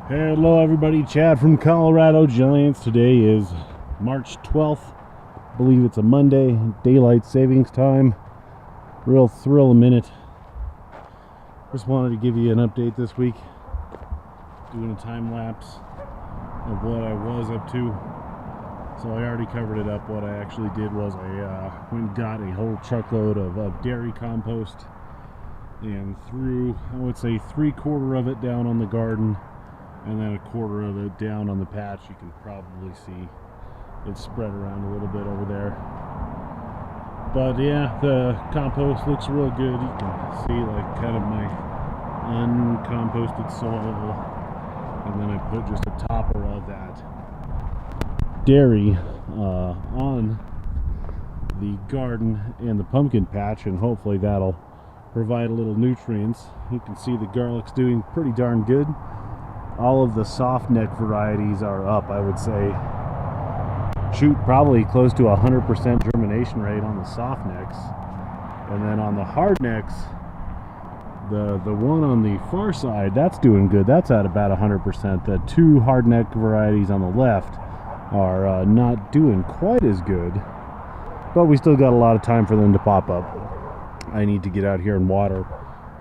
Hello everybody, Chad from Colorado Giants. Today is March 12th. I believe it's a Monday, daylight savings time. Real thrill a minute. Just wanted to give you an update this week. Doing a time lapse of what I was up to. So I already covered it up. What I actually did was I went and got a whole truckload of dairy compost and threw, I would say, 3/4 of it down on the garden, and then 1/4 of it down on the patch. You can probably see it's spread around a little bit over there. But yeah, the compost looks real good. You can see like kind of my uncomposted soil, and then I put just a topper of that dairy on the garden and the pumpkin patch, and hopefully that'll provide a little nutrients. You can see the garlic's doing pretty darn good. All of the soft neck varieties are up, I would say. Shoot, probably close to 100% germination rate on the soft necks. And then on the hard necks, the one on the far side, that's doing good. That's at about 100%. The two hard neck varieties on the left are not doing quite as good, but we still got a lot of time for them to pop up. I need to get out here and water.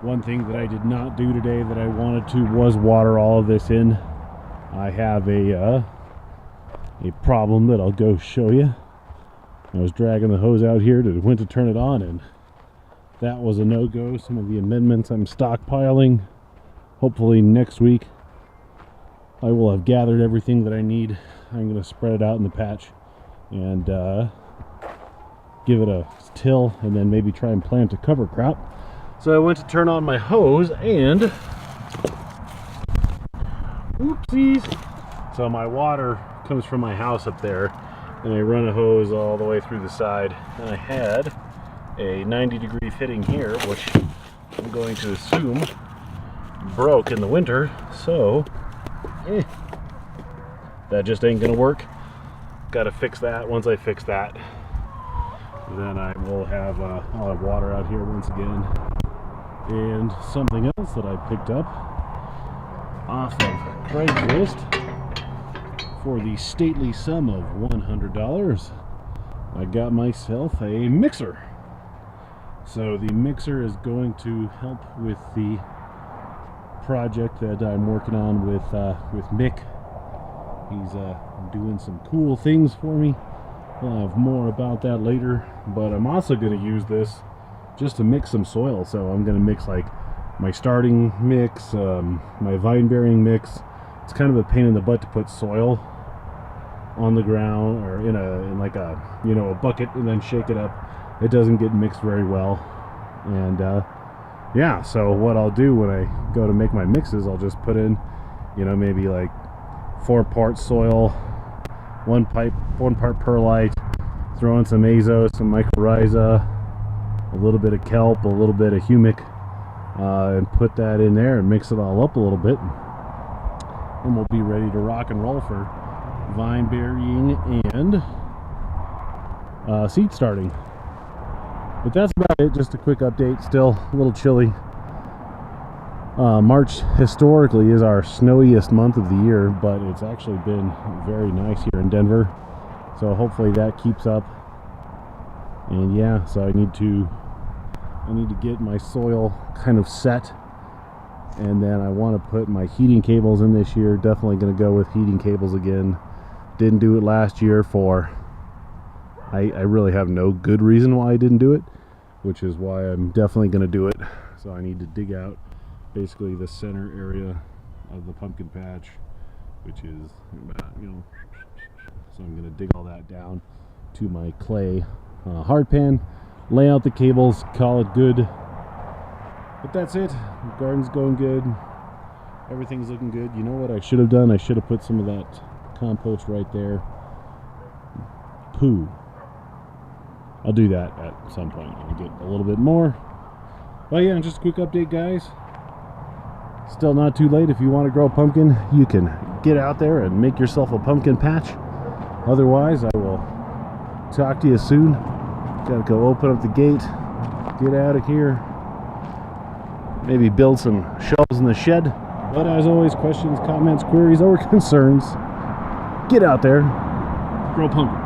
One thing that I did not do today that I wanted to was water all of this in. I have a problem that I'll go show you. I was dragging the hose out here went to turn it on, and that was a no-go. Some of the amendments I'm stockpiling. Hopefully next week I will have gathered everything that I need. I'm going to spread it out in the patch and give it a till, and then maybe try and plant a cover crop. So I went to turn on my hose, and oopsies. So my water comes from my house up there, and I run a hose all the way through the side, and I had a 90-degree fitting here, which I'm going to assume broke in the winter, so that just ain't gonna work. Gotta fix that. Once I fix that, then I will have I'll have water out here once again. And something else that I picked up off of Craigslist for the stately sum of $100, I got myself a mixer. So the mixer is going to help with the project that I'm working on with Mick. He's doing some cool things for me. We'll have more about that later, but I'm also going to use this just to mix some soil. So I'm going to mix like my starting mix, my vine bearing mix. It's kind of a pain in the butt to put soil on the ground or in like a a bucket and then shake it up. It doesn't get mixed very well, and yeah. So what I'll do when I go to make my mixes, I'll just put in maybe like 4 parts soil, 1 part perlite, throw in some azo, some mycorrhiza, a little bit of kelp, a little bit of humic, and put that in there and mix it all up a little bit, and we'll be ready to rock and roll for vine burying and seed starting. But that's about it. Just a quick update. Still a little chilly. March historically is our snowiest month of the year, but it's actually been very nice here in Denver, so hopefully that keeps up. And yeah, so I need to get my soil kind of set, and then I want to put my heating cables in this year. Definitely going to go with heating cables again. Didn't do it last year for I really have no good reason why I didn't do it, which is why I'm definitely going to do it. So I need to dig out basically the center area of the pumpkin patch, which is about, so I'm going to dig all that down to my clay hard pan, lay out the cables, call it good. But that's it. The garden's going good. Everything's looking good. You know what I should have done? I should have put some of that compost right there. Poo. I'll do that at some point. I'll get a little bit more. But yeah, just a quick update, guys. Still not too late. If you want to grow a pumpkin, you can get out there and make yourself a pumpkin patch. Otherwise, I will talk to you soon. Gotta go open up the gate, get out of here, maybe build some shelves in the shed. But as always, questions, comments, queries, or concerns, get out there, grow pumpkin.